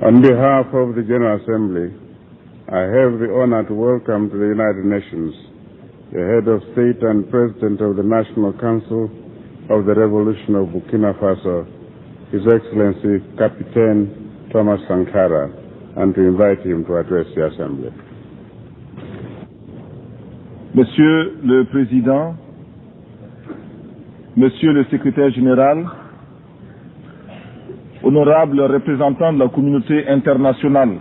On behalf of the General Assembly, I have the honor to welcome to the United Nations the head of state and president of the National Council of the Revolution of Burkina Faso, His Excellency Captain Thomas Sankara, and to invite him to address the Assembly. Monsieur le Président, Monsieur le Secrétaire Général, honorables représentants de la communauté internationale,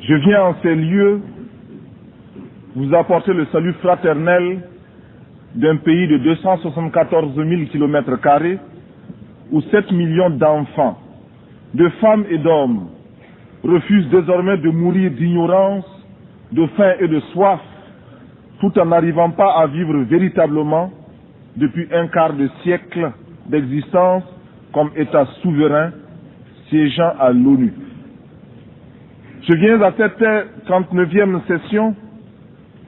je viens en ces lieux vous apporter le salut fraternel d'un pays de 274 000 km² où 7 millions d'enfants, de femmes et d'hommes refusent désormais de mourir d'ignorance, de faim et de soif, tout en n'arrivant pas à vivre véritablement depuis un quart de siècle d'existence comme État souverain siégeant à l'ONU. Je viens à cette 39e session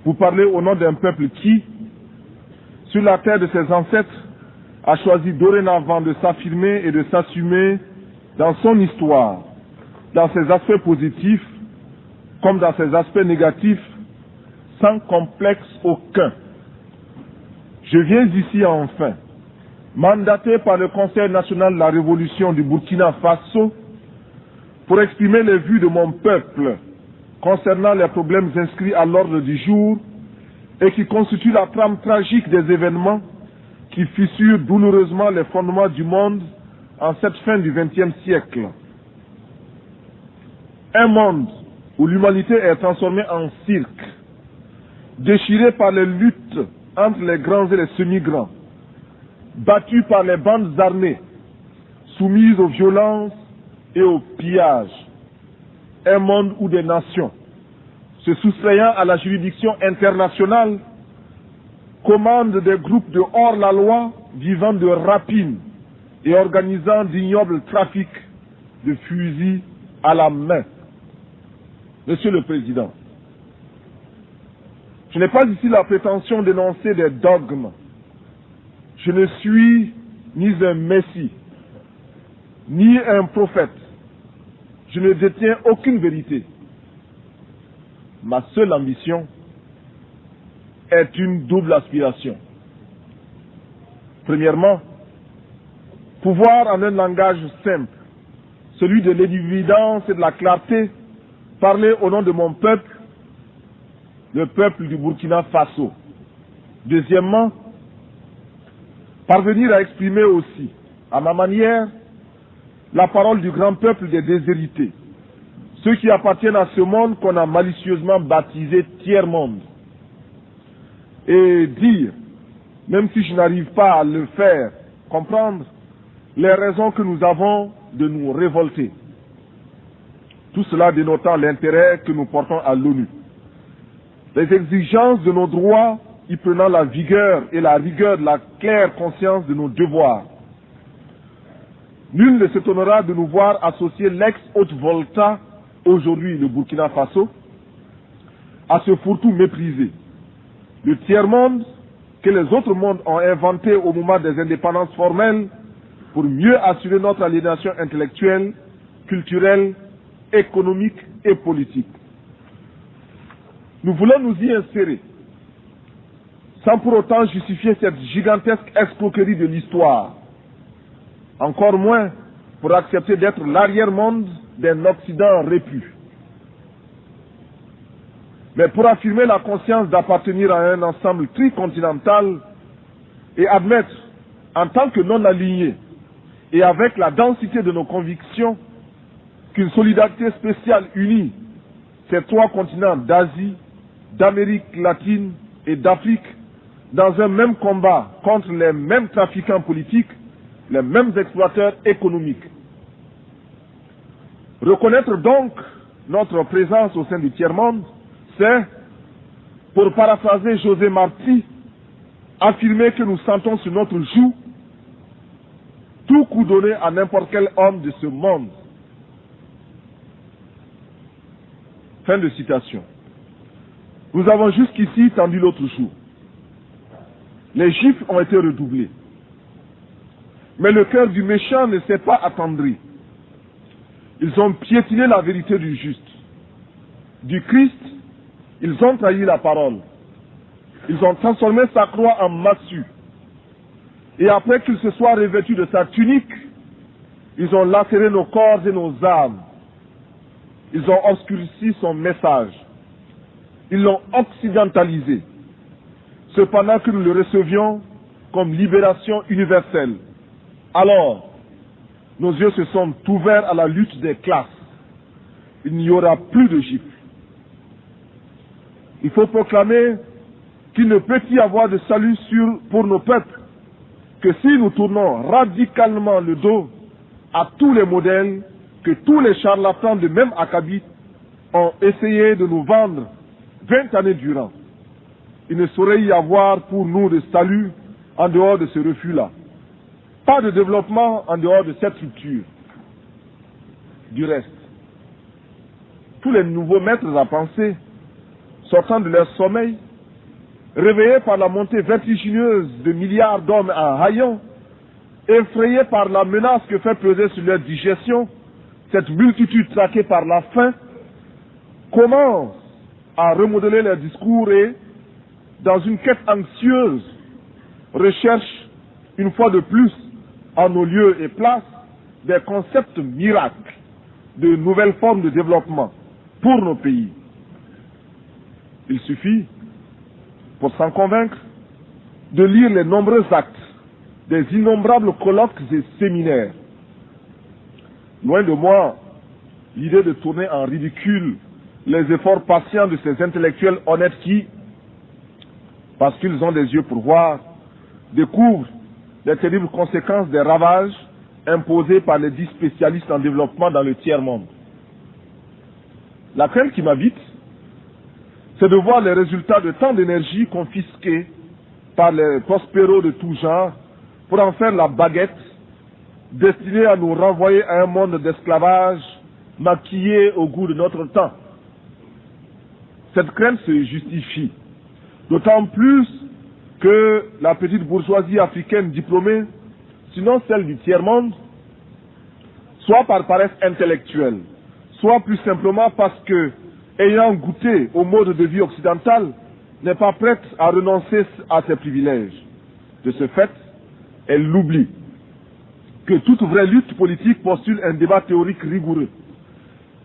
vous parler au nom d'un peuple qui, sur la terre de ses ancêtres, a choisi dorénavant de s'affirmer et de s'assumer dans son histoire, dans ses aspects positifs comme dans ses aspects négatifs, sans complexe aucun. Je viens ici enfin, mandaté par le Conseil national de la Révolution du Burkina Faso, pour exprimer les vues de mon peuple concernant les problèmes inscrits à l'ordre du jour et qui constituent la trame tragique des événements qui fissurent douloureusement les fondements du monde en cette fin du XXe siècle. Un monde où l'humanité est transformée en cirque, déchirée par les luttes entre les grands et les semi-grands, battue par les bandes armées, soumise aux violences et aux pillages. Un monde où des nations, se soustrayant à la juridiction internationale, commandent des groupes de hors-la-loi vivant de rapines et organisant d'ignobles trafics de fusils à la main. Monsieur le Président, je n'ai pas ici la prétention d'énoncer des dogmes. Je ne suis ni un messie, ni un prophète. Je ne détiens aucune vérité. Ma seule ambition est une double aspiration. Premièrement, pouvoir en un langage simple, celui de l'évidence et de la clarté, parler au nom de mon peuple, le peuple du Burkina Faso. Deuxièmement, parvenir à exprimer aussi, à ma manière, la parole du grand peuple des déshérités, ceux qui appartiennent à ce monde qu'on a malicieusement baptisé tiers-monde, et dire, même si je n'arrive pas à le faire comprendre, les raisons que nous avons de nous révolter. Tout cela dénotant l'intérêt que nous portons à l'ONU. Les exigences de nos droits y prenant la vigueur et la rigueur de la claire conscience de nos devoirs. Nul ne s'étonnera de nous voir associer l'ex-Haute-Volta, aujourd'hui le Burkina Faso, à ce fourre-tout méprisé. Le tiers-monde que les autres mondes ont inventé au moment des indépendances formelles pour mieux assurer notre aliénation intellectuelle, culturelle, économique et politique. Nous voulons nous y insérer, sans pour autant justifier cette gigantesque escroquerie de l'histoire, encore moins pour accepter d'être l'arrière-monde d'un Occident répu, mais pour affirmer la conscience d'appartenir à un ensemble tricontinental et admettre, en tant que non-alignés et avec la densité de nos convictions, qu'une solidarité spéciale unit ces trois continents d'Asie, d'Amérique latine et d'Afrique dans un même combat contre les mêmes trafiquants politiques, les mêmes exploiteurs économiques. Reconnaître donc notre présence au sein du tiers-monde, c'est, pour paraphraser José Marti, affirmer que nous sentons sur notre joue tout coup donné à n'importe quel homme de ce monde. Fin de citation. Nous avons jusqu'ici tendu l'autre jour. Les gifles ont été redoublés. Mais le cœur du méchant ne s'est pas attendri. Ils ont piétiné la vérité du juste. Du Christ, ils ont trahi la parole. Ils ont transformé sa croix en massue. Et après qu'il se soit revêtu de sa tunique, ils ont lacéré nos corps et nos âmes. Ils ont obscurci son message. Ils l'ont occidentalisé. Cependant que nous le recevions comme libération universelle. Alors, nos yeux se sont ouverts à la lutte des classes. Il n'y aura plus de gifles. Il faut proclamer qu'il ne peut y avoir de salut pour nos peuples que si nous tournons radicalement le dos à tous les modèles que tous les charlatans de même acabit ont essayé de nous vendre 20 années durant. Il ne saurait y avoir pour nous de salut en dehors de ce refus-là. Pas de développement en dehors de cette structure. Du reste, tous les nouveaux maîtres à penser, sortant de leur sommeil, réveillés par la montée vertigineuse de milliards d'hommes en haillons, effrayés par la menace que fait peser sur leur digestion cette multitude traquée par la faim, commencent à remodeler leurs discours et, dans une quête anxieuse, recherchent une fois de plus, en nos lieux et places, des concepts miracles de nouvelles formes de développement pour nos pays. Il suffit, pour s'en convaincre, de lire les nombreux actes des innombrables colloques et séminaires. Loin de moi l'idée de tourner en ridicule les efforts patients de ces intellectuels honnêtes qui, parce qu'ils ont des yeux pour voir, découvrent les terribles conséquences des ravages imposés par les 10 spécialistes en développement dans le tiers-monde. La crainte qui m'habite, c'est de voir les résultats de tant d'énergie confisquée par les prospéros de tout genre pour en faire la baguette destinée à nous renvoyer à un monde d'esclavage maquillé au goût de notre temps. Cette crainte se justifie, d'autant plus que la petite bourgeoisie africaine diplômée, sinon celle du tiers-monde, soit par paresse intellectuelle, soit plus simplement parce que, ayant goûté au mode de vie occidental, n'est pas prête à renoncer à ses privilèges. De ce fait, elle l'oublie que toute vraie lutte politique postule un débat théorique rigoureux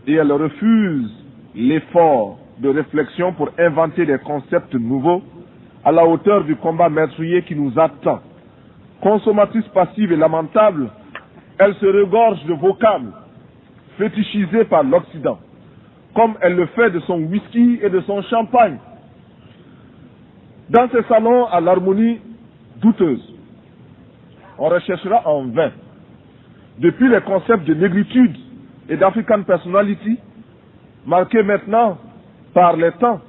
et elle refuse l'effort de réflexion pour inventer des concepts nouveaux à la hauteur du combat meurtrier qui nous attend. Consommatrice passive et lamentable, elle se regorge de vocables fétichisés par l'Occident, comme elle le fait de son whisky et de son champagne. Dans ces salons à l'harmonie douteuse, on recherchera en vain, depuis les concepts de négritude et d'African personality, marqués maintenant par les temps,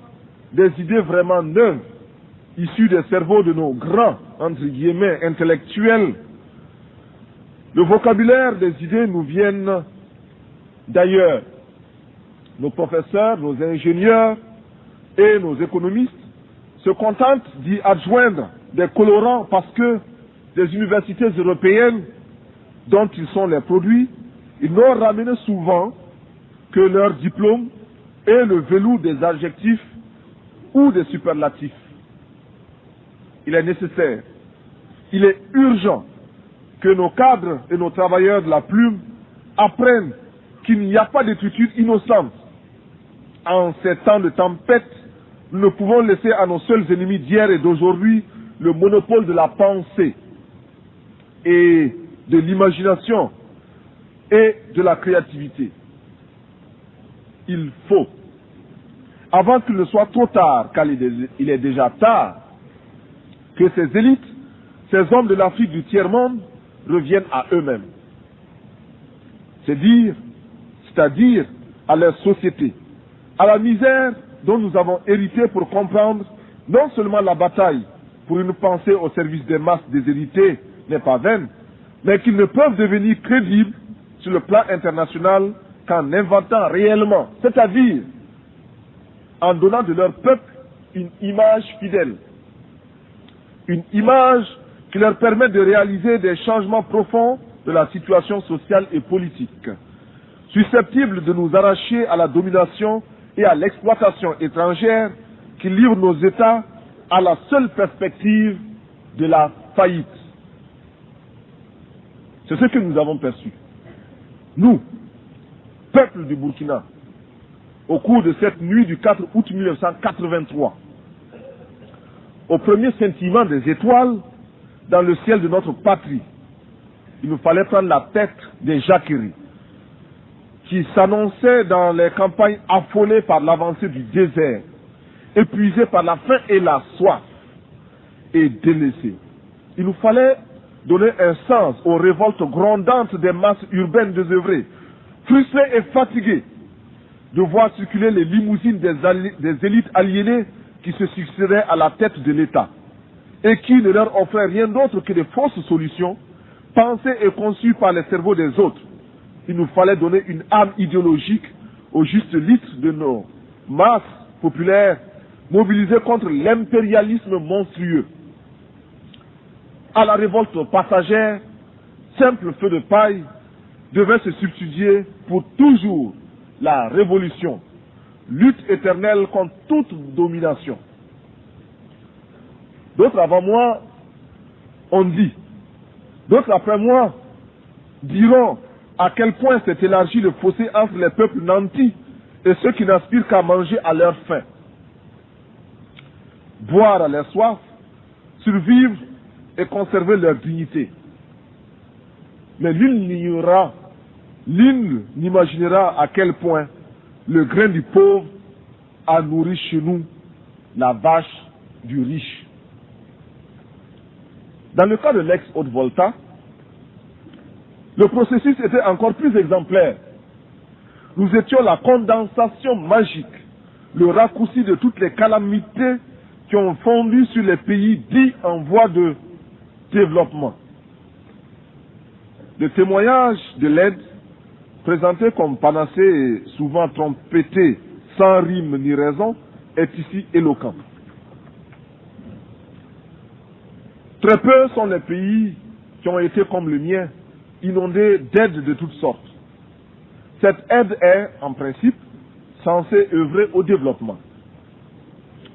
des idées vraiment neuves, issues des cerveaux de nos grands, entre guillemets, intellectuels. Le vocabulaire des idées nous viennent d'ailleurs. Nos professeurs, nos ingénieurs et nos économistes se contentent d'y adjoindre des colorants parce que des universités européennes dont ils sont les produits, ils n'ont ramené souvent que leur diplôme et le velours des adjectifs ou des superlatifs. Il est nécessaire, il est urgent que nos cadres et nos travailleurs de la plume apprennent qu'il n'y a pas d'écriture innocente. En ces temps de tempête, nous ne pouvons laisser à nos seuls ennemis d'hier et d'aujourd'hui le monopole de la pensée et de l'imagination et de la créativité. Il faut, avant qu'il ne soit trop tard, car il est déjà tard, que ces élites, ces hommes de l'Afrique du tiers-monde reviennent à eux-mêmes. C'est-à-dire à leur société, à la misère dont nous avons hérité pour comprendre non seulement la bataille pour une pensée au service des masses déshéritées n'est pas vaine, mais qu'ils ne peuvent devenir crédibles sur le plan international qu'en inventant réellement, c'est-à-dire en donnant de leur peuple une image fidèle, une image qui leur permet de réaliser des changements profonds de la situation sociale et politique. susceptibles de nous arracher à la domination et à l'exploitation étrangère qui livrent nos États à la seule perspective de la faillite. C'est ce que nous avons perçu. Nous, peuple du Burkina, au cours de cette nuit du 4 août 1983, au premier scintillement des étoiles dans le ciel de notre patrie, il nous fallait prendre la tête des jacqueries qui s'annonçaient dans les campagnes affolées par l'avancée du désert, épuisées par la faim et la soif, et délaissées. Il nous fallait donner un sens aux révoltes grondantes des masses urbaines désœuvrées, frustrées et fatiguées de voir circuler les limousines des élites aliénées qui se succédaient à la tête de l'État et qui ne leur offraient rien d'autre que des fausses solutions pensées et conçues par les cerveaux des autres. Il nous fallait donner une âme idéologique au juste litre de nos masses populaires mobilisées contre l'impérialisme monstrueux. À la révolte passagère, simple feu de paille devait se substituer pour toujours la révolution, lutte éternelle contre toute domination. D'autres avant moi ont dit, d'autres après moi diront à quel point s'est élargi le fossé entre les peuples nantis et ceux qui n'aspirent qu'à manger à leur faim, boire à leur soif, survivre et conserver leur dignité. Mais nul n'imaginera à quel point le grain du pauvre a nourri chez nous la vache du riche. Dans le cas de l'ex-Haute-Volta, le processus était encore plus exemplaire. Nous étions la condensation magique, le raccourci de toutes les calamités qui ont fondu sur les pays dits en voie de développement. Le témoignage de l'aide, présenté comme panacée et souvent trompetté, sans rime ni raison, est ici éloquent. Très peu sont les pays qui ont été comme le mien, inondés d'aides de toutes sortes. Cette aide est, en principe, censée œuvrer au développement.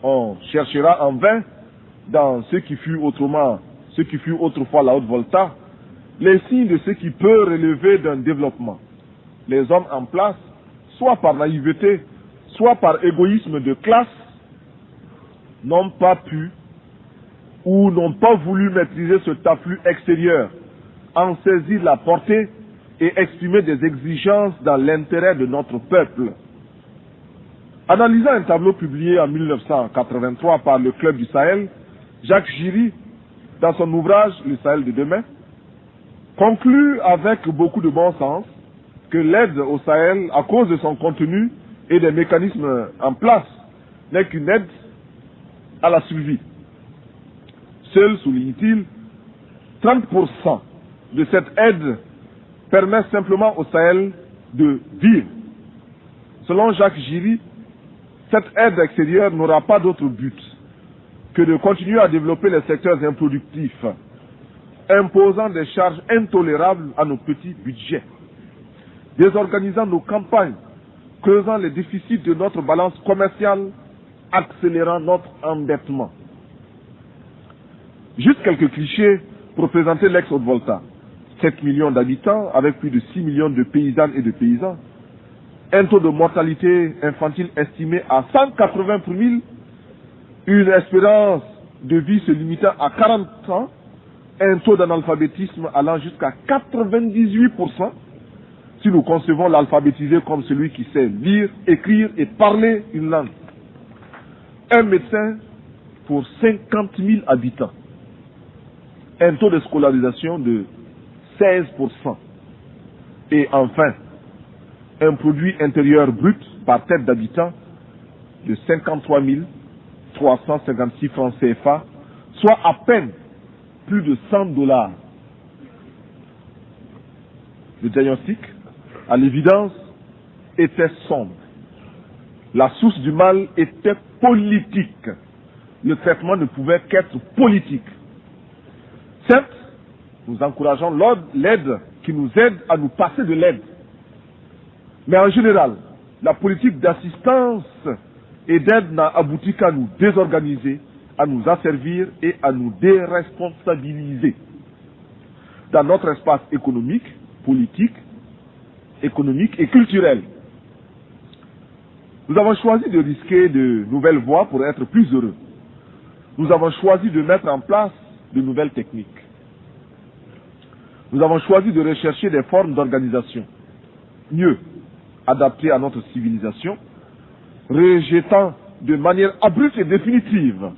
On cherchera en vain, dans ce qui fut autrefois la Haute-Volta, les signes de ce qui peut relever d'un développement. Les hommes en place, soit par naïveté, soit par égoïsme de classe, n'ont pas pu ou n'ont pas voulu maîtriser cet afflux extérieur, en saisir la portée et exprimer des exigences dans l'intérêt de notre peuple. Analysant un tableau publié en 1983 par le Club du Sahel, Jacques Giry, dans son ouvrage « Le Sahel de demain », conclut avec beaucoup de bon sens que l'aide au Sahel, à cause de son contenu et des mécanismes en place, n'est qu'une aide à la survie. Seul, souligne-t-il, 30% de cette aide permet simplement au Sahel de vivre. Selon Jacques Giry, cette aide extérieure n'aura pas d'autre but que de continuer à développer les secteurs improductifs, imposant des charges intolérables à nos petits budgets, désorganisant nos campagnes, creusant les déficits de notre balance commerciale, accélérant notre endettement. Juste quelques clichés pour présenter l'ex-Haute-Volta. 7 millions d'habitants avec plus de 6 millions de paysannes et de paysans. Un taux de mortalité infantile estimé à 180 pour 1000. Une espérance de vie se limitant à 40 ans. Un taux d'analphabétisme allant jusqu'à 98%. Si nous concevons l'alphabétisé comme celui qui sait lire, écrire et parler une langue. Un médecin pour 50 000 habitants. Un taux de scolarisation de 16%. Et enfin, un produit intérieur brut par tête d'habitant de 53 356 francs CFA, soit à peine plus de $100. Le diagnostic, à l'évidence, était sombre. La source du mal était politique. Le traitement ne pouvait qu'être politique. Certes, nous encourageons l'aide qui nous aide à nous passer de l'aide. Mais en général, la politique d'assistance et d'aide n'a abouti qu'à nous désorganiser, à nous asservir et à nous déresponsabiliser. Dans notre espace économique, politique, économique et culturel, nous avons choisi de risquer de nouvelles voies pour être plus heureux. Nous avons choisi de mettre en place de nouvelles techniques. Nous avons choisi de rechercher des formes d'organisation mieux adaptées à notre civilisation, rejetant de manière abrupte et définitive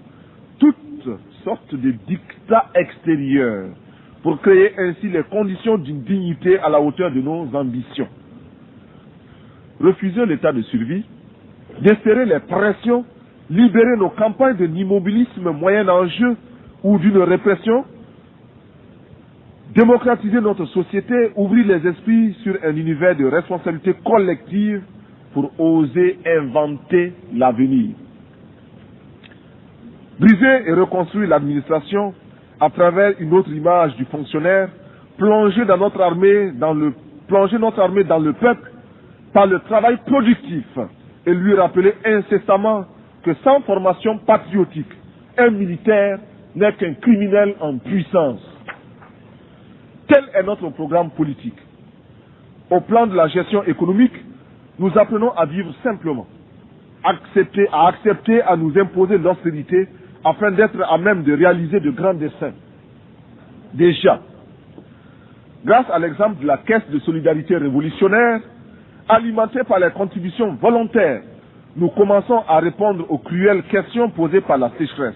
toutes sortes de dictats extérieurs pour créer ainsi les conditions d'une dignité à la hauteur de nos ambitions. Refuser l'état de survie, desserrer les pressions, libérer nos campagnes d'un immobilisme moyen enjeu ou d'une répression, démocratiser notre société, ouvrir les esprits sur un univers de responsabilité collective pour oser inventer l'avenir. Briser et reconstruire l'administration à travers une autre image du fonctionnaire, plonger notre armée dans le peuple par le travail productif et lui rappeler incessamment que sans formation patriotique, un militaire n'est qu'un criminel en puissance. Tel est notre programme politique. Au plan de la gestion économique, nous apprenons à vivre simplement, à accepter à nous imposer l'austérité afin d'être à même de réaliser de grands desseins. Déjà, grâce à l'exemple de la Caisse de solidarité révolutionnaire, alimentée par les contributions volontaires, nous commençons à répondre aux cruelles questions posées par la sécheresse.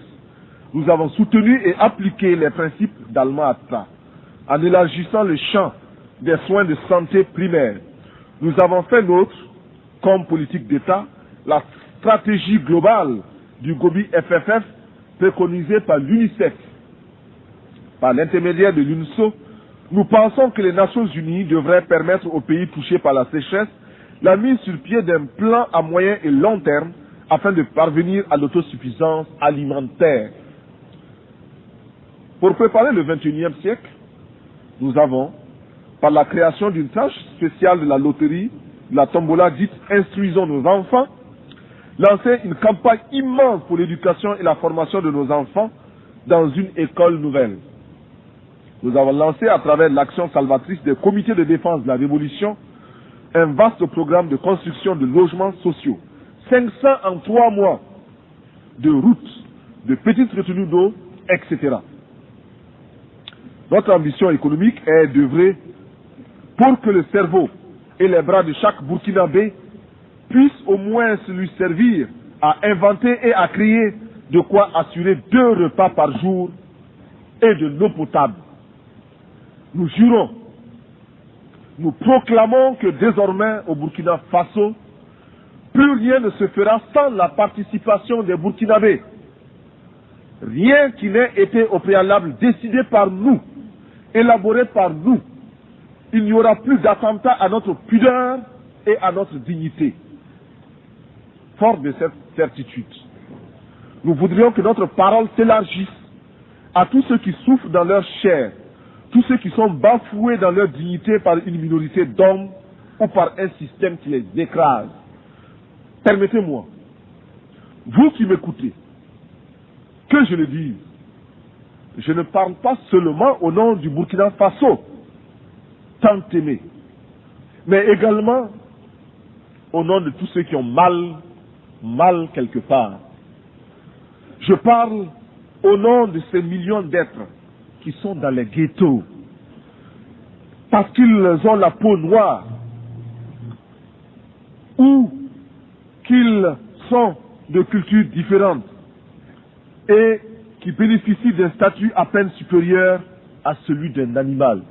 Nous avons soutenu et appliqué les principes d'Alma Ata en élargissant le champ des soins de santé primaires. Nous avons fait nôtre, comme politique d'État, la stratégie globale du Gobi FFF préconisée par l'UNICEF. Par l'intermédiaire de l'UNSO, nous pensons que les Nations Unies devraient permettre aux pays touchés par la sécheresse la mise sur pied d'un plan à moyen et long terme afin de parvenir à l'autosuffisance alimentaire. Pour préparer le XXIe siècle, nous avons, par la création d'une tâche spéciale de la loterie, de la tombola dite « Instruisons nos enfants », lancé une campagne immense pour l'éducation et la formation de nos enfants dans une école nouvelle. Nous avons lancé à travers l'action salvatrice des comités de défense de la Révolution un vaste programme de construction de logements sociaux, 500 en 3 mois, de routes, de petites retenues d'eau, etc. Notre ambition économique est d'œuvrer pour que le cerveau et les bras de chaque Burkinabé puissent au moins lui servir à inventer et à créer de quoi assurer 2 repas par jour et de l'eau potable. Nous jurons, nous proclamons que désormais au Burkina Faso, plus rien ne se fera sans la participation des Burkinabés. Rien qui n'ait été au préalable décidé par nous, élaboré par nous. Il n'y aura plus d'attentat à notre pudeur et à notre dignité. Fort de cette certitude, nous voudrions que notre parole s'élargisse à tous ceux qui souffrent dans leur chair, tous ceux qui sont bafoués dans leur dignité par une minorité d'hommes ou par un système qui les écrase. Permettez-moi, vous qui m'écoutez, que je le dise, je ne parle pas seulement au nom du Burkina Faso, tant aimé, mais également au nom de tous ceux qui ont mal quelque part. Je parle au nom de ces millions d'êtres qui sont dans les ghettos, parce qu'ils ont la peau noire, ou qu'ils sont de cultures différentes, et qui bénéficient d'un statut à peine supérieur à celui d'un animal.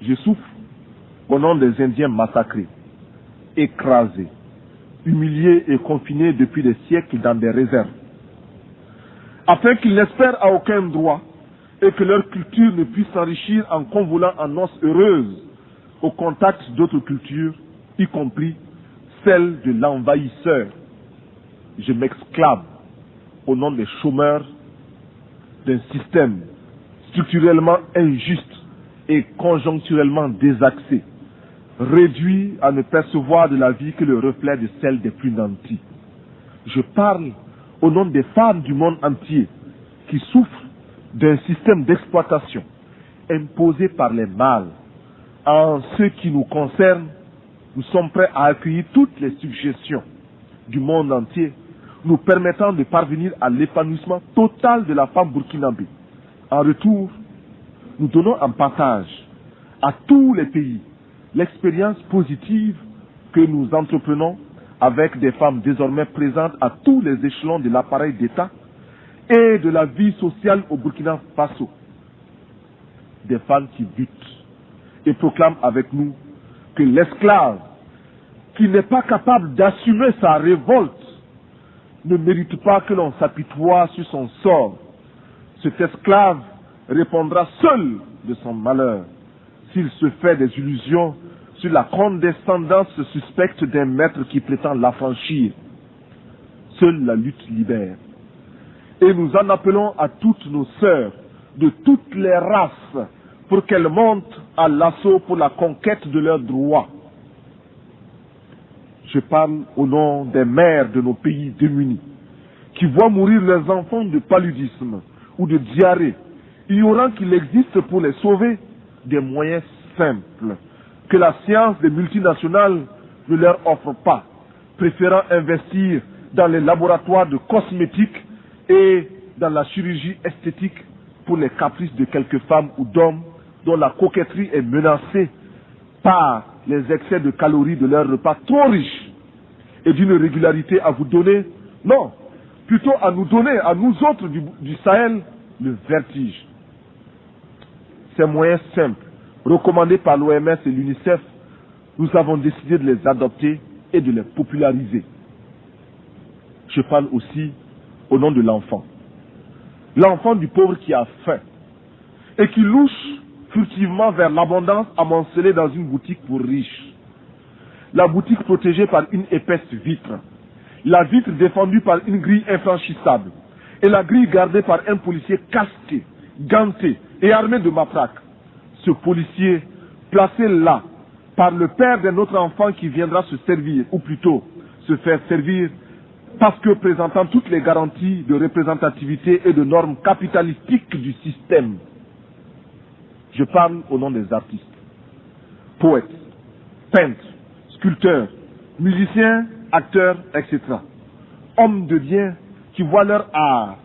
Je souffre au nom des Indiens massacrés, écrasés, humiliés et confinés depuis des siècles dans des réserves, afin qu'ils n'espèrent à aucun droit et que leur culture ne puisse s'enrichir en convolant en noces heureuses au contact d'autres cultures, y compris celle de l'envahisseur. Je m'exclame au nom des chômeurs d'un système structurellement injuste et conjoncturellement désaxé, réduits à ne percevoir de la vie que le reflet de celle des plus nantis. Je parle au nom des femmes du monde entier qui souffrent d'un système d'exploitation imposé par les mâles. En ce qui nous concerne, nous sommes prêts à accueillir toutes les suggestions du monde entier nous permettant de parvenir à l'épanouissement total de la femme burkinabé. En retour, nous donnons en partage à tous les pays l'expérience positive que nous entreprenons avec des femmes désormais présentes à tous les échelons de l'appareil d'État et de la vie sociale au Burkina Faso. Des femmes qui luttent et proclament avec nous que l'esclave qui n'est pas capable d'assumer sa révolte ne mérite pas que l'on s'apitoie sur son sort. Cet esclave répondra seul de son malheur s'il se fait des illusions sur la condescendance suspecte d'un maître qui prétend l'affranchir. Seule la lutte libère. Et nous en appelons à toutes nos sœurs de toutes les races pour qu'elles montent à l'assaut pour la conquête de leurs droits. Je parle au nom des mères de nos pays démunis qui voient mourir leurs enfants de paludisme ou de diarrhée, ignorant qu'il existe pour les sauver des moyens simples que la science des multinationales ne leur offre pas, préférant investir dans les laboratoires de cosmétiques et dans la chirurgie esthétique pour les caprices de quelques femmes ou d'hommes dont la coquetterie est menacée par les excès de calories de leurs repas trop riches et d'une régularité à vous donner, non, plutôt à nous donner, à nous autres du Sahel, le vertige. Ces moyens simples, recommandés par l'OMS et l'UNICEF, nous avons décidé de les adopter et de les populariser. Je parle aussi au nom de l'enfant. L'enfant du pauvre qui a faim et qui louche furtivement vers l'abondance amoncelée dans une boutique pour riches. La boutique protégée par une épaisse vitre, la vitre défendue par une grille infranchissable et la grille gardée par un policier casqué, ganté et armé de matraque. Ce policier, placé là par le père d'un autre enfant qui viendra se servir, ou plutôt se faire servir, parce que présentant toutes les garanties de représentativité et de normes capitalistiques du système. Je parle au nom des artistes, poètes, peintres, sculpteurs, musiciens, acteurs, etc. Hommes de bien qui voient leur art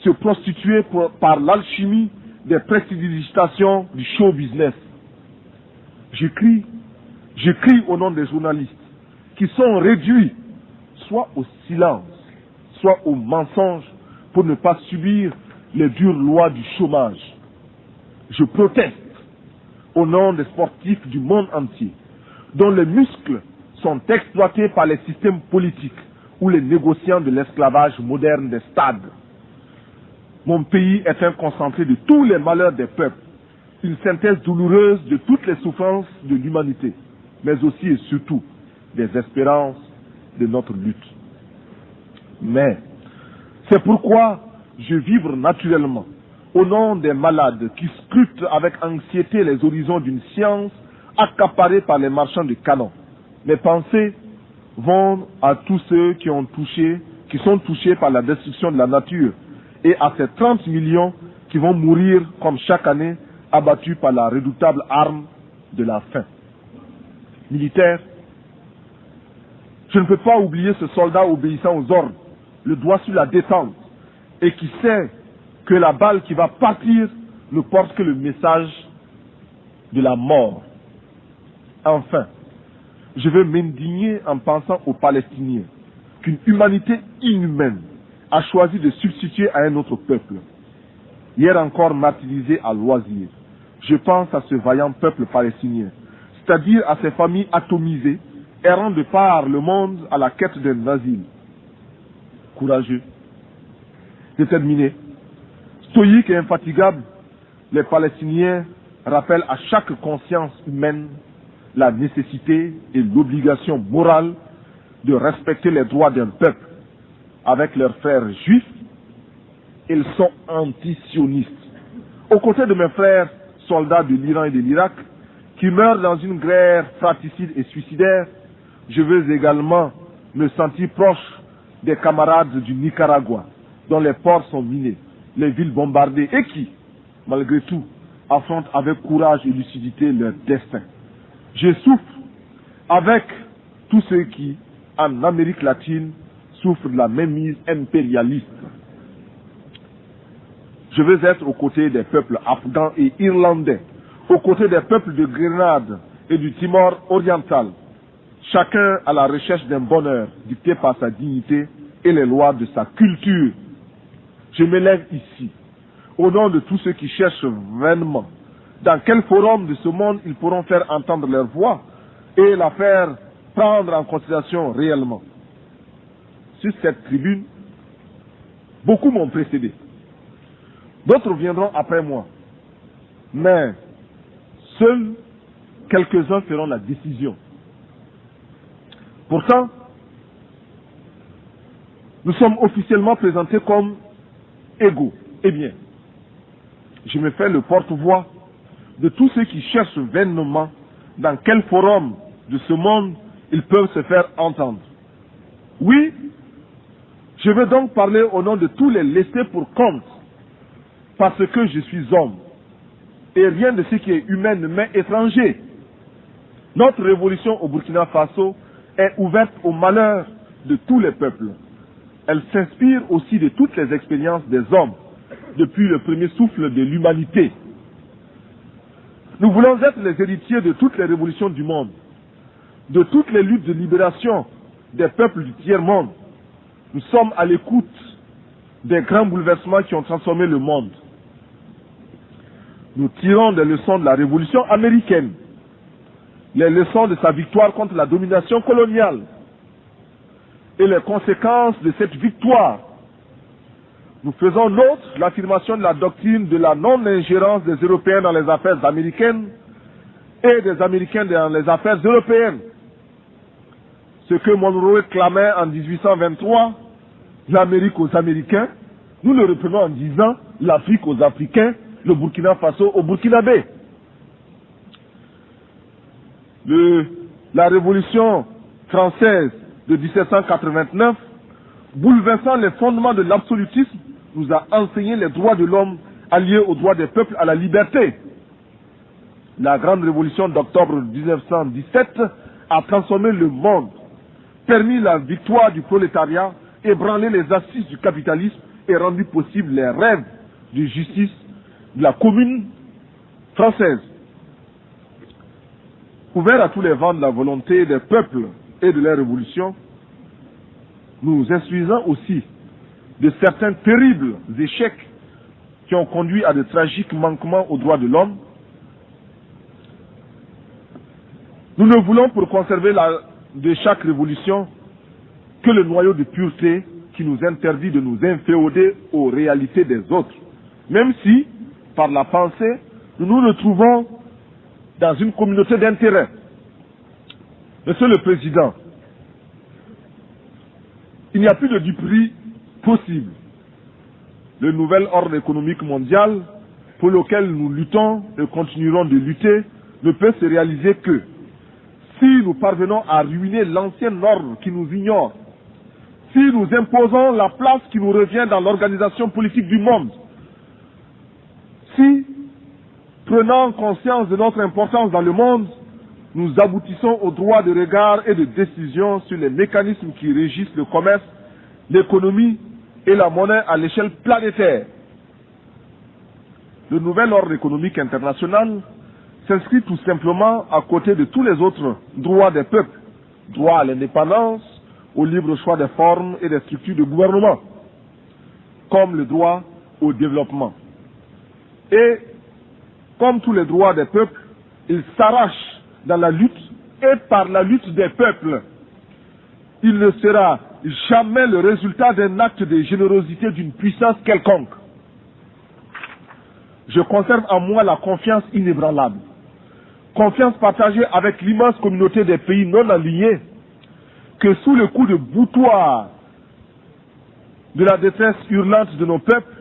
se prostituer par l'alchimie des prestidigitations du show business. Je crie au nom des journalistes qui sont réduits soit au silence, soit au mensonge pour ne pas subir les dures lois du chômage. Je proteste au nom des sportifs du monde entier dont les muscles sont exploités par les systèmes politiques ou les négociants de l'esclavage moderne des stades. Mon pays est un concentré de tous les malheurs des peuples, une synthèse douloureuse de toutes les souffrances de l'humanité, mais aussi et surtout des espérances de notre lutte. Mais c'est pourquoi je vibre naturellement au nom des malades qui scrutent avec anxiété les horizons d'une science accaparée par les marchands de canons. Mes pensées vont à tous ceux qui sont touchés par la destruction de la nature et à ces 30 millions qui vont mourir comme chaque année abattus par la redoutable arme de la faim. Militaire, je ne peux pas oublier ce soldat obéissant aux ordres, le doigt sur la détente, et qui sait que la balle qui va partir ne porte que le message de la mort. Enfin, je veux m'indigner en pensant aux Palestiniens qu'une humanité inhumaine a choisi de substituer à un autre peuple. Hier encore martyrisé à loisir, je pense à ce vaillant peuple palestinien, c'est-à-dire à ces familles atomisées, errant de par le monde à la quête d'un asile. Courageux, déterminés, stoïques et infatigables, les Palestiniens rappellent à chaque conscience humaine la nécessité et l'obligation morale de respecter les droits d'un peuple. Avec leurs frères juifs, ils sont anti-sionistes. Aux côtés de mes frères soldats de l'Iran et de l'Irak, qui meurent dans une guerre fratricide et suicidaire, je veux également me sentir proche des camarades du Nicaragua, dont les ports sont minés, les villes bombardées et qui, malgré tout, affrontent avec courage et lucidité leur destin. Je souffre avec tous ceux qui, en Amérique latine, souffrent de la mainmise impérialiste. Je veux être aux côtés des peuples afghans et irlandais, aux côtés des peuples de Grenade et du Timor oriental, chacun à la recherche d'un bonheur dicté par sa dignité et les lois de sa culture. Je m'élève ici, au nom de tous ceux qui cherchent vainement dans quel forum de ce monde ils pourront faire entendre leur voix et la faire prendre en considération réellement. Sur cette tribune, beaucoup m'ont précédé. D'autres viendront après moi. Mais seuls quelques-uns feront la décision. Pourtant, nous sommes officiellement présentés comme égaux. Eh bien, je me fais le porte-voix de tous ceux qui cherchent vainement dans quel forum de ce monde ils peuvent se faire entendre. Oui, je veux donc parler au nom de tous les laissés pour compte, parce que je suis homme, et rien de ce qui est humain ne m'est étranger. Notre révolution au Burkina Faso est ouverte au malheur de tous les peuples. Elle s'inspire aussi de toutes les expériences des hommes, depuis le premier souffle de l'humanité. Nous voulons être les héritiers de toutes les révolutions du monde, de toutes les luttes de libération des peuples du tiers-monde. Nous sommes à l'écoute des grands bouleversements qui ont transformé le monde. Nous tirons des leçons de la révolution américaine, les leçons de sa victoire contre la domination coloniale et les conséquences de cette victoire. Nous faisons nôtre l'affirmation de la doctrine de la non-ingérence des Européens dans les affaires américaines et des Américains dans les affaires européennes. Ce que Monroe clamait en 1823, l'Amérique aux Américains, nous le reprenons en disant l'Afrique aux Africains, le Burkina Faso aux Burkinabés. La révolution française de 1789, bouleversant les fondements de l'absolutisme, nous a enseigné les droits de l'homme alliés aux droits des peuples à la liberté. La grande révolution d'octobre 1917 a transformé le monde, permis la victoire du prolétariat, ébranlé les assises du capitalisme et rendu possible les rêves de justice de la commune française. Ouvert à tous les vents de la volonté des peuples et de leur révolution, nous instruisons aussi de certains terribles échecs qui ont conduit à de tragiques manquements aux droits de l'homme. Nous ne voulons pour conserver de chaque révolution que le noyau de pureté qui nous interdit de nous inféoder aux réalités des autres, même si, par la pensée, nous nous retrouvons dans une communauté d'intérêts. Monsieur le Président, il n'y a plus de duperie possible. Le nouvel ordre économique mondial pour lequel nous luttons et continuerons de lutter ne peut se réaliser que si nous parvenons à ruiner l'ancien ordre qui nous ignore, si nous imposons la place qui nous revient dans l'organisation politique du monde, si, prenant conscience de notre importance dans le monde, nous aboutissons au droit de regard et de décision sur les mécanismes qui régissent le commerce, l'économie et la monnaie à l'échelle planétaire. Le nouvel ordre économique international s'inscrit tout simplement à côté de tous les autres droits des peuples, droit à l'indépendance, au libre choix des formes et des structures de gouvernement, comme le droit au développement. Et, comme tous les droits des peuples, il s'arrache dans la lutte et par la lutte des peuples. Il ne sera jamais le résultat d'un acte de générosité d'une puissance quelconque. Je conserve en moi la confiance inébranlable, confiance partagée avec l'immense communauté des pays non alignés, que sous le coup de boutoir de la détresse hurlante de nos peuples,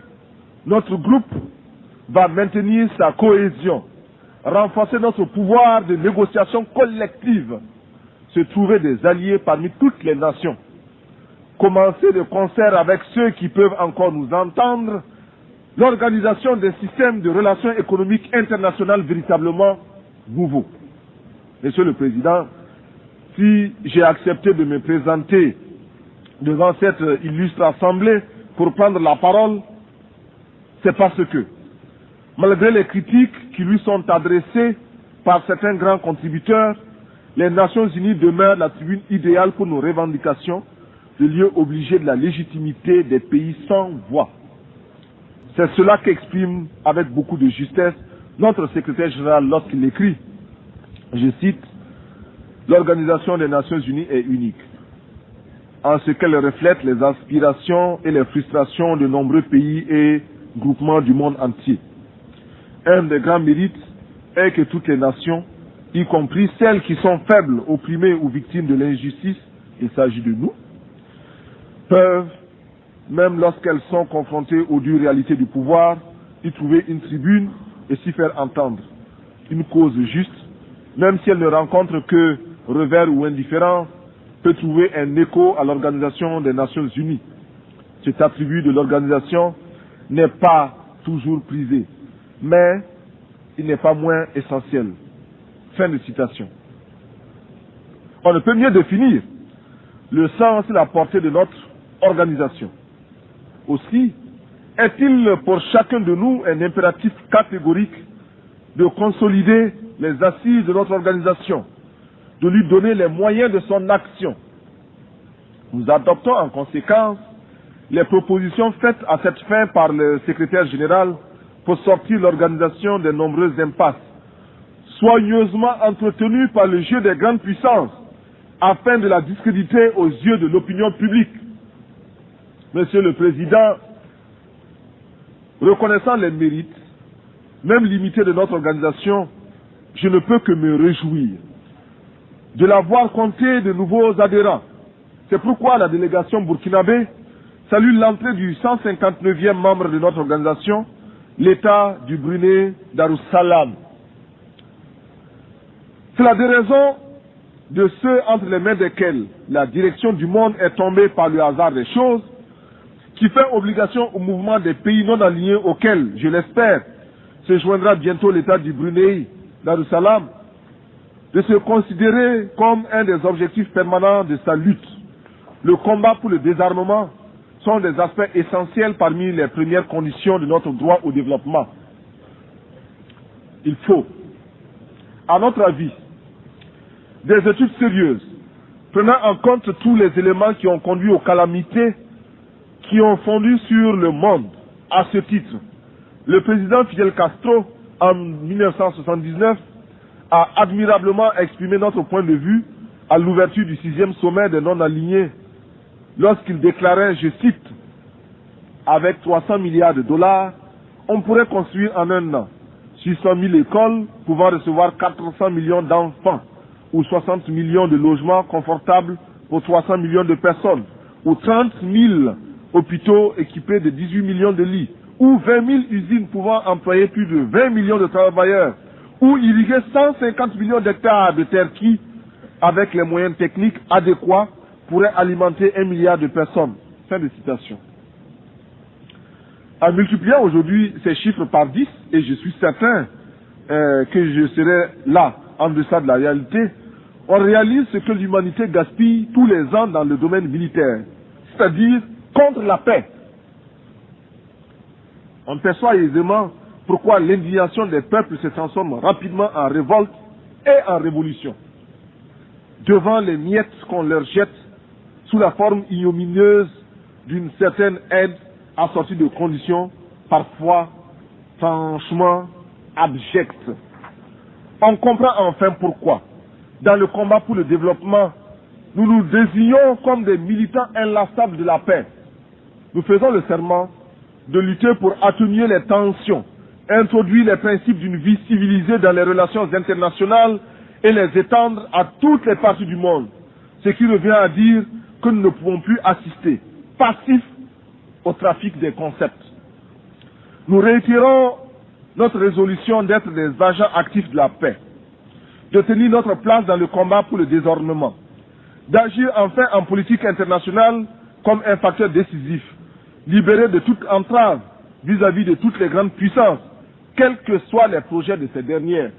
notre groupe va maintenir sa cohésion, renforcer notre pouvoir de négociation collective, se trouver des alliés parmi toutes les nations, commencer de concert avec ceux qui peuvent encore nous entendre, l'organisation d'un système de relations économiques internationales véritablement nouveau. Monsieur le Président, si j'ai accepté de me présenter devant cette illustre assemblée pour prendre la parole, c'est parce que, malgré les critiques qui lui sont adressées par certains grands contributeurs, les Nations Unies demeurent la tribune idéale pour nos revendications, le lieu obligé de la légitimité des pays sans voix. C'est cela qu'exprime avec beaucoup de justesse notre secrétaire général lorsqu'il écrit, je cite, « L'Organisation des Nations Unies est unique, en ce qu'elle reflète les aspirations et les frustrations de nombreux pays et groupements du monde entier. Un des grands mérites est que toutes les nations, y compris celles qui sont faibles, opprimées ou victimes de l'injustice, il s'agit de nous, peuvent, même lorsqu'elles sont confrontées aux dures réalités du pouvoir, y trouver une tribune et s'y faire entendre. Une cause juste, même si elle ne rencontre que revers ou indifférence, peut trouver un écho à l'Organisation des Nations Unies. Cet attribut de l'organisation n'est pas toujours prisé, mais il n'est pas moins essentiel. » Fin de citation. On ne peut mieux définir le sens et la portée de notre organisation. Aussi, est-il pour chacun de nous un impératif catégorique de consolider les assises de notre organisation, de lui donner les moyens de son action. Nous adoptons en conséquence les propositions faites à cette fin par le secrétaire général pour sortir l'organisation des nombreuses impasses, soigneusement entretenues par le jeu des grandes puissances, afin de la discréditer aux yeux de l'opinion publique. Monsieur le Président, reconnaissant les mérites, même limités de notre organisation, je ne peux que me réjouir de la voir compter de nouveaux adhérents. C'est pourquoi la délégation burkinabé salue l'entrée du 159e membre de notre organisation, l'État du Brunei Darussalam. C'est la déraison de ceux entre les mains desquels la direction du monde est tombée par le hasard des choses, qui fait obligation au mouvement des pays non alignés auxquels, je l'espère, se joindra bientôt l'État du Brunei Darussalam, de se considérer comme un des objectifs permanents de sa lutte. Le combat pour le désarmement sont des aspects essentiels parmi les premières conditions de notre droit au développement. Il faut, à notre avis, des études sérieuses, prenant en compte tous les éléments qui ont conduit aux calamités qui ont fondu sur le monde. À ce titre, le président Fidel Castro, en 1979, a admirablement exprimé notre point de vue à l'ouverture du 6e sommet des non-alignés, lorsqu'il déclarait, je cite, « Avec 300 milliards de dollars, on pourrait construire en un an 600 000 écoles pouvant recevoir 400 millions d'enfants, ou 60 millions de logements confortables pour 300 millions de personnes, ou 30 000 hôpitaux équipés de 18 millions de lits, ou 20 000 usines pouvant employer plus de 20 millions de travailleurs, ou irriguer 150 millions d'hectares de terre qui, avec les moyens techniques adéquats, pourraient alimenter 1 milliard de personnes. » Fin de citation. En multipliant aujourd'hui ces chiffres par 10, et je suis certain que je serai là, en deçà de la réalité, on réalise ce que l'humanité gaspille tous les ans dans le domaine militaire, c'est-à-dire contre la paix. On perçoit aisément pourquoi l'indignation des peuples se transforme rapidement en révolte et en révolution, devant les miettes qu'on leur jette sous la forme ignominieuse d'une certaine aide assortie de conditions parfois franchement abjectes. On comprend enfin pourquoi, dans le combat pour le développement, nous nous désignons comme des militants inlassables de la paix. Nous faisons le serment de lutter pour atténuer les tensions, introduire les principes d'une vie civilisée dans les relations internationales et les étendre à toutes les parties du monde, ce qui revient à dire que nous ne pouvons plus assister, passifs, au trafic des concepts. Nous réitérons notre résolution d'être des agents actifs de la paix, de tenir notre place dans le combat pour le désarmement, d'agir enfin en politique internationale comme un facteur décisif, libéré de toute entrave vis-à-vis de toutes les grandes puissances, quels que soient les projets de ces dernières.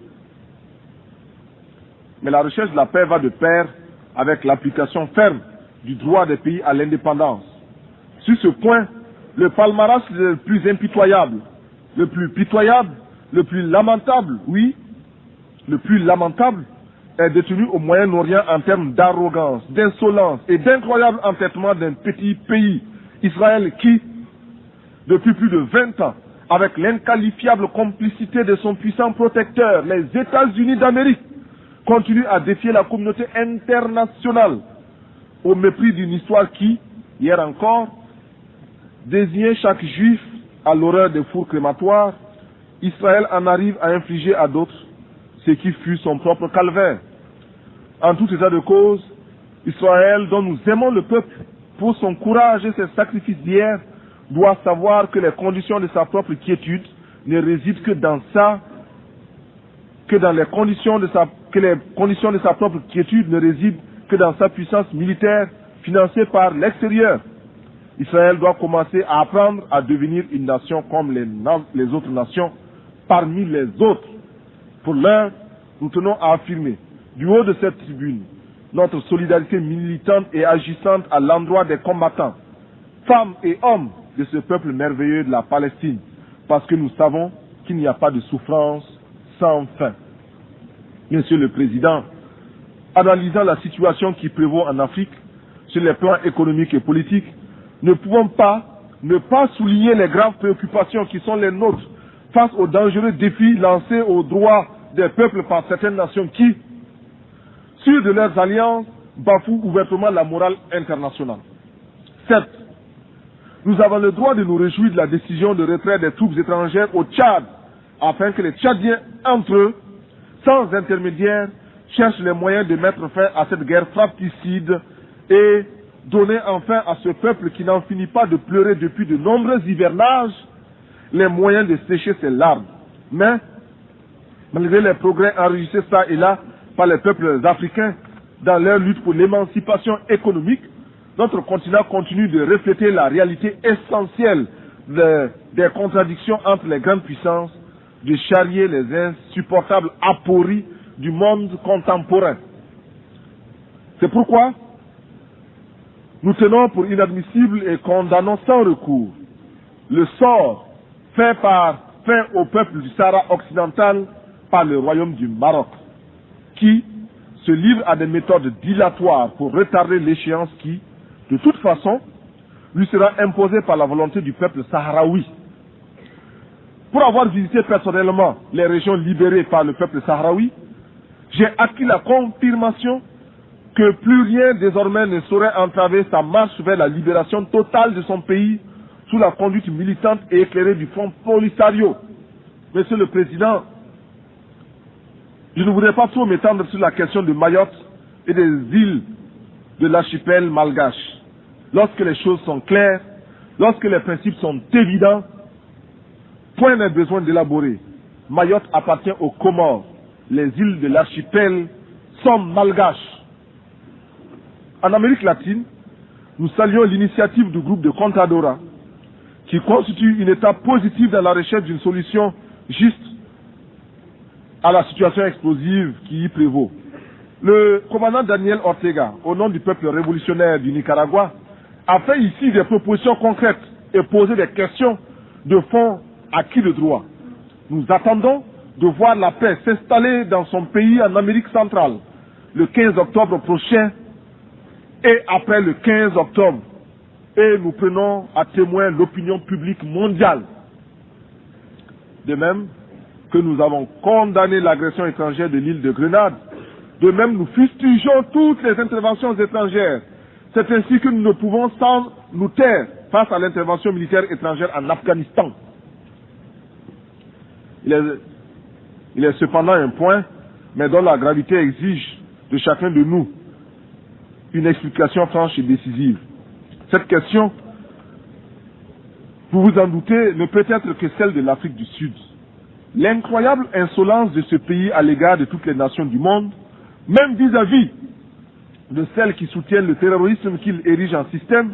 Mais la recherche de la paix va de pair avec l'application ferme du droit des pays à l'indépendance. Sur ce point, le palmarès le plus impitoyable, le plus pitoyable, le plus lamentable, oui, le plus lamentable, est détenu au Moyen-Orient en termes d'arrogance, d'insolence et d'incroyable entêtement d'un petit pays, Israël, qui, depuis plus de 20 ans, avec l'inqualifiable complicité de son puissant protecteur, les États-Unis d'Amérique, continue à défier la communauté internationale au mépris d'une histoire qui, hier encore, désignait chaque juif à l'horreur des fours crématoires. Israël en arrive à infliger à d'autres ce qui fut son propre calvaire. En tout état de cause, Israël, dont nous aimons le peuple pour son courage et ses sacrifices d'hier, doit savoir que les conditions de sa propre quiétude ne résident que dans les conditions de sa propre quiétude ne résident que dans sa puissance militaire financée par l'extérieur. Israël doit commencer à apprendre à devenir une nation comme les autres nations, parmi les autres. Pour l'heure, nous tenons à affirmer, du haut de cette tribune, notre solidarité militante et agissante à l'endroit des combattants, femmes et hommes de ce peuple merveilleux de la Palestine, parce que nous savons qu'il n'y a pas de souffrance sans fin. Monsieur le Président, analysant la situation qui prévaut en Afrique, sur les plans économiques et politiques, ne pouvons pas ne pas souligner les graves préoccupations qui sont les nôtres face aux dangereux défis lancés aux droits des peuples par certaines nations qui, sûres de leurs alliances, bafouent ouvertement la morale internationale. Certes, nous avons le droit de nous réjouir de la décision de retrait des troupes étrangères au Tchad, afin que les Tchadiens, entre eux, sans intermédiaire, cherchent les moyens de mettre fin à cette guerre fratricide et donner enfin à ce peuple qui n'en finit pas de pleurer depuis de nombreux hivernages les moyens de sécher ses larmes. Mais, malgré les progrès enregistrés ça et là par les peuples africains dans leur lutte pour l'émancipation économique, notre continent continue de refléter la réalité essentielle des contradictions entre les grandes puissances, de charrier les insupportables apories du monde contemporain. C'est pourquoi nous tenons pour inadmissible et condamnons sans recours le sort fait au peuple du Sahara occidental par le royaume du Maroc, qui se livre à des méthodes dilatoires pour retarder l'échéance qui, de toute façon, lui sera imposée par la volonté du peuple sahraoui. Pour avoir visité personnellement les régions libérées par le peuple sahraoui, j'ai acquis la confirmation que plus rien désormais ne saurait entraver sa marche vers la libération totale de son pays sous la conduite militante et éclairée du Front Polisario. Monsieur le Président, je ne voudrais pas trop m'étendre sur la question de Mayotte et des îles de l'archipel malgache. Lorsque les choses sont claires, lorsque les principes sont évidents, point n'est besoin d'élaborer. Mayotte appartient aux Comores. Les îles de l'archipel sont malgaches. En Amérique latine, nous saluons l'initiative du groupe de Contadora, qui constitue une étape positive dans la recherche d'une solution juste à la situation explosive qui y prévaut. Le commandant Daniel Ortega, au nom du peuple révolutionnaire du Nicaragua, a fait ici des propositions concrètes et posé des questions de fond à qui le droit. Nous attendons de voir la paix s'installer dans son pays en Amérique centrale le 15 octobre prochain et après le 15 octobre. Et nous prenons à témoin l'opinion publique mondiale. De même que nous avons condamné l'agression étrangère de l'île de Grenade, de même nous fustigeons toutes les interventions étrangères. C'est ainsi que nous ne pouvons sans nous taire face à l'intervention militaire étrangère en Afghanistan. Il est cependant un point, mais dont la gravité exige de chacun de nous une explication franche et décisive. Cette question, vous vous en doutez, ne peut être que celle de l'Afrique du Sud. l'incroyable insolence de ce pays à l'égard de toutes les nations du monde, même vis-à-vis de celles qui soutiennent le terrorisme qu'il érige en système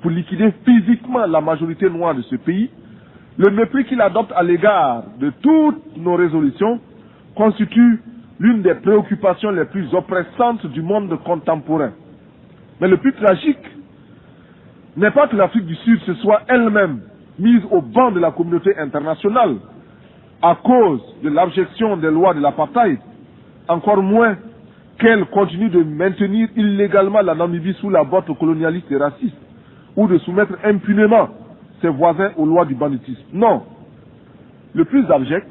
pour liquider physiquement la majorité noire de ce pays, le mépris qu'il adopte à l'égard de toutes nos résolutions constitue l'une des préoccupations les plus oppressantes du monde contemporain. Mais le plus tragique n'est pas que l'Afrique du Sud se soit elle-même mise au banc de la communauté internationale à cause de l'abjection des lois de l'apartheid, encore moins qu'elle continue de maintenir illégalement la Namibie sous la botte colonialiste et raciste, ou de soumettre impunément ses voisins aux lois du banditisme. Non. Le plus abject,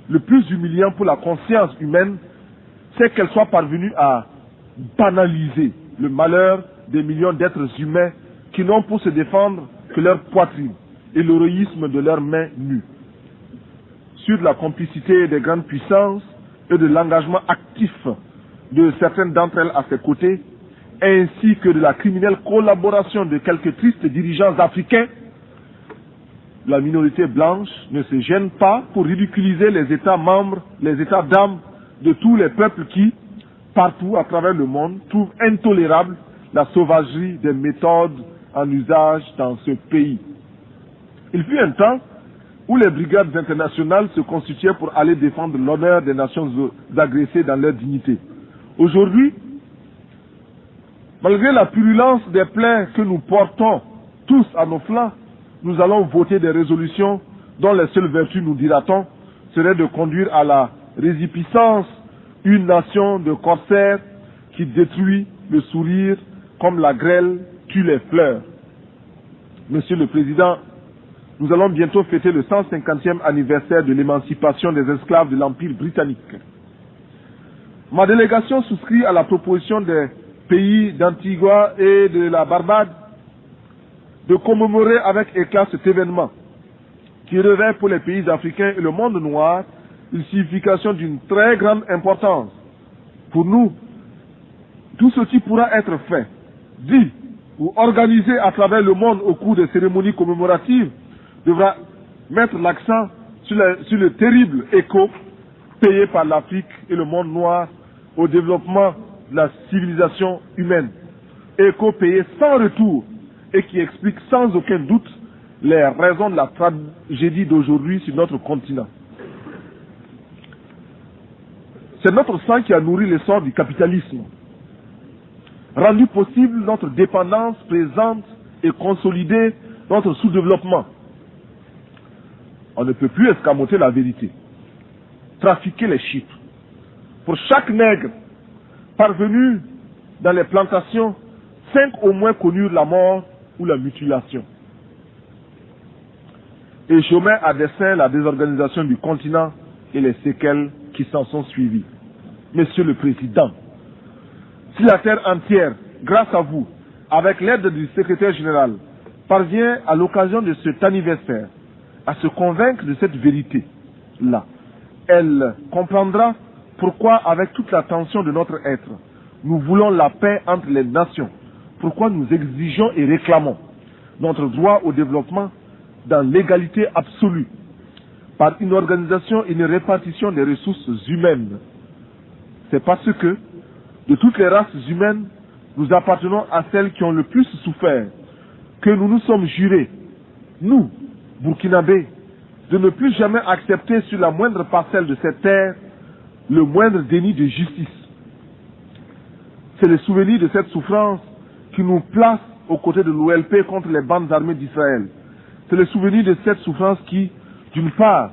le plus humiliant pour la conscience humaine, c'est qu'elle soit parvenue à banaliser le malheur des millions d'êtres humains qui n'ont pour se défendre que leur poitrine et l'héroïsme de leurs mains nues. Sur la complicité des grandes puissances et de l'engagement actif de certaines d'entre elles à ses côtés, ainsi que de la criminelle collaboration de quelques tristes dirigeants africains, la minorité blanche ne se gêne pas pour ridiculiser les États membres, les États d'âme de tous les peuples qui, partout à travers le monde, trouvent intolérable la sauvagerie des méthodes en usage dans ce pays. Il fut un temps où les brigades internationales se constituaient pour aller défendre l'honneur des nations agressées dans leur dignité. Aujourd'hui, malgré la purulence des plaies que nous portons tous à nos flancs, nous allons voter des résolutions dont les seules vertus, nous dira-t-on, seraient de conduire à la résipiscence une nation de corsaires qui détruit le sourire comme la grêle tue les fleurs. Monsieur le Président, nous allons bientôt fêter le 150e anniversaire de l'émancipation des esclaves de l'Empire britannique. Ma délégation souscrit à la proposition des pays d'Antigua et de la Barbade de commémorer avec éclat cet événement qui revêt pour les pays africains et le monde noir une signification d'une très grande importance. Pour nous, tout ce qui pourra être fait, dit ou organisé à travers le monde au cours des cérémonies commémoratives devra mettre l'accent sur le terrible écho payé par l'Afrique et le monde noir au développement de la civilisation humaine. Écho payé sans retour et qui explique sans aucun doute les raisons de la tragédie d'aujourd'hui sur notre continent. C'est notre sang qui a nourri l'essor du capitalisme, rendu possible notre dépendance présente et consolidé notre sous-développement. On ne peut plus escamoter la vérité, trafiquer les chiffres. Pour chaque nègre parvenu dans les plantations, 5 au moins connurent la mort ou la mutilation. Et je mets à dessein la désorganisation du continent et les séquelles qui s'en sont suivies. Monsieur le Président, si la terre entière, grâce à vous, avec l'aide du secrétaire général, parvient à l'occasion de cet anniversaire à se convaincre de cette vérité-là, elle comprendra pourquoi, avec toute la tension de notre être, nous voulons la paix entre les nations, pourquoi nous exigeons et réclamons notre droit au développement dans l'égalité absolue, par une organisation et une répartition des ressources humaines. C'est parce que, de toutes les races humaines, nous appartenons à celles qui ont le plus souffert, que nous nous sommes jurés, nous, Burkinabés, de ne plus jamais accepter sur la moindre parcelle de cette terre le moindre déni de justice. C'est le souvenir de cette souffrance qui nous place aux côtés de l'OLP contre les bandes armées d'Israël. C'est le souvenir de cette souffrance qui, d'une part,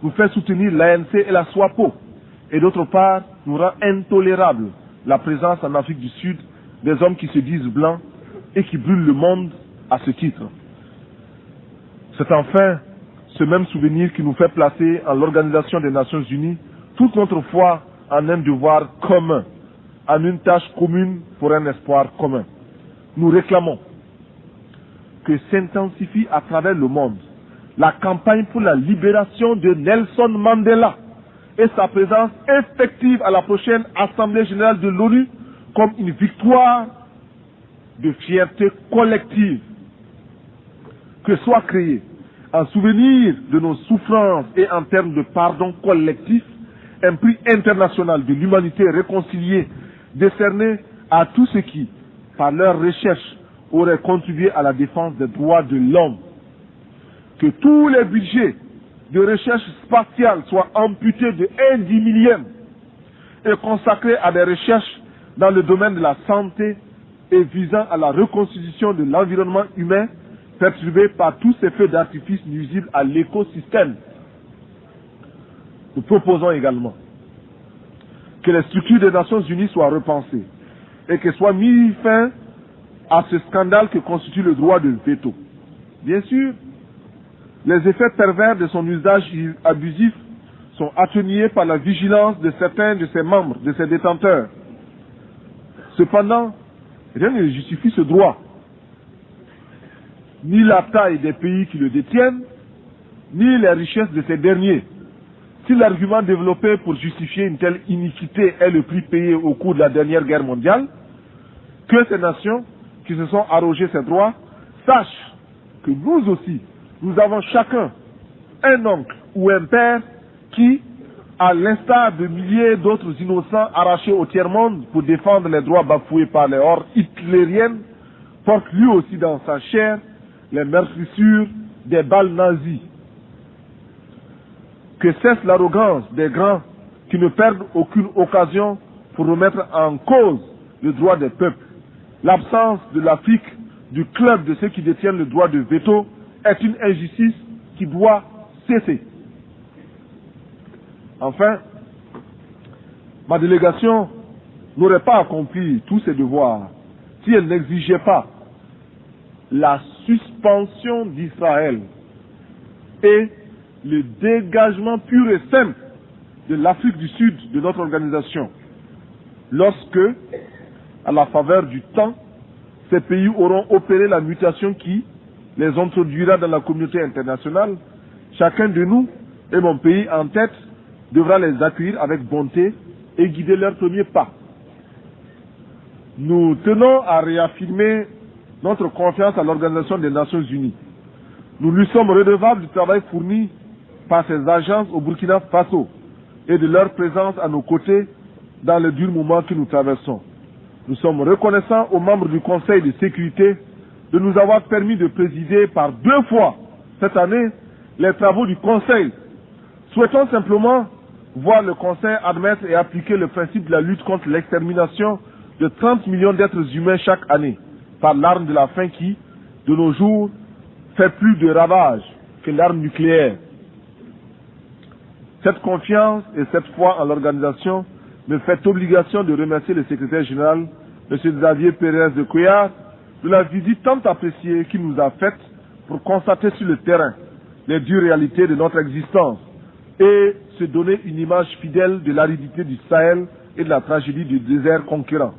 nous fait soutenir l'ANC et la SWAPO, et d'autre part, nous rend intolérable la présence en Afrique du Sud des hommes qui se disent blancs et qui brûlent le monde à ce titre. C'est enfin ce même souvenir qui nous fait placer en l'Organisation des Nations Unies toute notre foi en un devoir commun, en une tâche commune pour un espoir commun. Nous réclamons que s'intensifie à travers le monde la campagne pour la libération de Nelson Mandela et sa présence effective à la prochaine Assemblée générale de l'ONU comme une victoire de fierté collective. Que soit créée en souvenir de nos souffrances et en termes de pardon collectif, un prix international de l'humanité réconciliée décerné à tous ceux qui, par leur recherche, auraient contribué à la défense des droits de l'homme. Que tous les budgets de recherche spatiale soient amputés de 1/10 et consacrés à des recherches dans le domaine de la santé et visant à la reconstitution de l'environnement humain perturbé par tous ces feux d'artifice nuisibles à l'écosystème. Nous proposons également que les structures des Nations Unies soient repensées et que soit mis fin à ce scandale que constitue le droit de veto. Bien sûr, les effets pervers de son usage abusif sont atténués par la vigilance de certains de ses membres, de ses détenteurs. Cependant, rien ne justifie ce droit. Ni la taille des pays qui le détiennent, ni les richesses de ces derniers. Si l'argument développé pour justifier une telle iniquité est le prix payé au cours de la dernière guerre mondiale, que ces nations qui se sont arrogées ces droits sachent que nous aussi, nous avons chacun un oncle ou un père qui, à l'instar de milliers d'autres innocents arrachés au tiers-monde pour défendre les droits bafoués par les hordes hitlériennes, porte lui aussi dans sa chair les meurtrissures des balles nazies. Que cesse l'arrogance des grands qui ne perdent aucune occasion pour remettre en cause le droit des peuples. L'absence de l'Afrique du club de ceux qui détiennent le droit de veto est une injustice qui doit cesser. Enfin, ma délégation n'aurait pas accompli tous ses devoirs si elle n'exigeait pas la suspension d'Israël et le dégagement pur et simple de l'Afrique du Sud de notre organisation, lorsque, à la faveur du temps, ces pays auront opéré la mutation qui les introduira dans la communauté internationale. Chacun de nous, et mon pays en tête, devra les accueillir avec bonté et guider leurs premiers pas. Nous tenons à réaffirmer notre confiance à l'Organisation des Nations Unies. Nous lui sommes redevables du travail fourni par ces agences au Burkina Faso et de leur présence à nos côtés dans les durs moments que nous traversons. Nous sommes reconnaissants aux membres du Conseil de sécurité de nous avoir permis de présider par 2 fois cette année les travaux du Conseil. Souhaitons simplement voir le Conseil admettre et appliquer le principe de la lutte contre l'extermination de 30 millions d'êtres humains chaque année par l'arme de la faim qui, de nos jours, fait plus de ravages que l'arme nucléaire. Cette confiance et cette foi en l'organisation me fait obligation de remercier le secrétaire général, M. Xavier Pérez de Cuellar, de la visite tant appréciée qu'il nous a faite pour constater sur le terrain les dures réalités de notre existence et se donner une image fidèle de l'aridité du Sahel et de la tragédie du désert conquérant.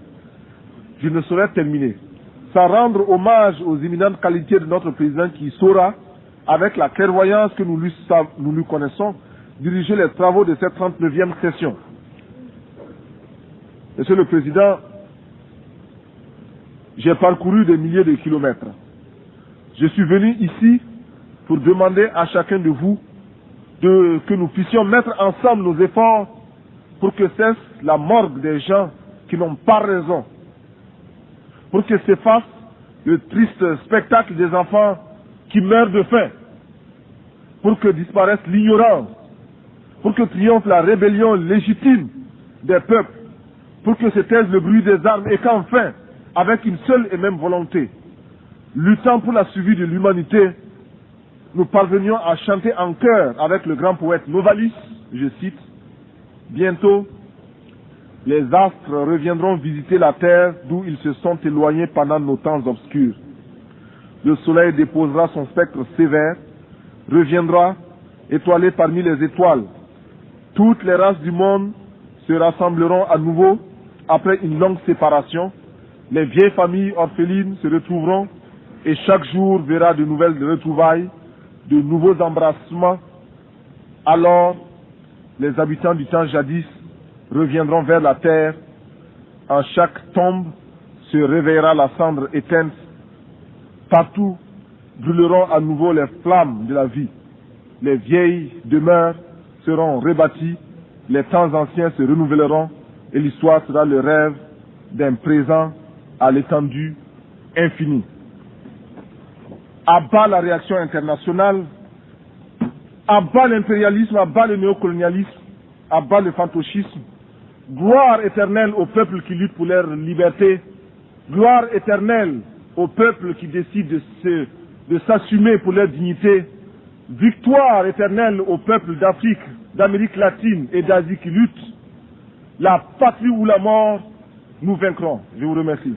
Je ne saurais terminer sans rendre hommage aux éminentes qualités de notre président qui saura, avec la clairvoyance que nous lui connaissons, diriger les travaux de cette 39e session. Monsieur le Président, j'ai parcouru des milliers de kilomètres. Je suis venu ici pour demander à chacun de vous que nous puissions mettre ensemble nos efforts pour que cesse la morgue des gens qui n'ont pas raison, pour que s'efface le triste spectacle des enfants qui meurent de faim, pour que disparaisse l'ignorance, pour que triomphe la rébellion légitime des peuples, pour que se taise le bruit des armes et qu'enfin, avec une seule et même volonté, luttant pour la survie de l'humanité, nous parvenions à chanter en chœur avec le grand poète Novalis, je cite, « Bientôt, les astres reviendront visiter la terre d'où ils se sont éloignés pendant nos temps obscurs. Le soleil déposera son spectre sévère, reviendra étoilé parmi les étoiles. Toutes les races du monde se rassembleront à nouveau après une longue séparation. Les vieilles familles orphelines se retrouveront et chaque jour verra de nouvelles retrouvailles, de nouveaux embrassements. Alors, les habitants du temps jadis reviendront vers la terre. En chaque tombe se réveillera la cendre éteinte. Partout, brûleront à nouveau les flammes de la vie. Les vieilles demeures seront rebâties, les temps anciens se renouvelleront et l'histoire sera le rêve d'un présent à l'étendue infinie. À bas la réaction internationale, à bas l'impérialisme, à bas le néocolonialisme, à bas le fantocisme. Gloire éternelle aux peuples qui luttent pour leur liberté. Gloire éternelle aux peuples qui décident de s'assumer pour leur dignité. Victoire éternelle aux peuples d'Afrique, d'Amérique latine et d'Asie qui luttent. La patrie ou la mort, nous vaincrons. Je vous remercie.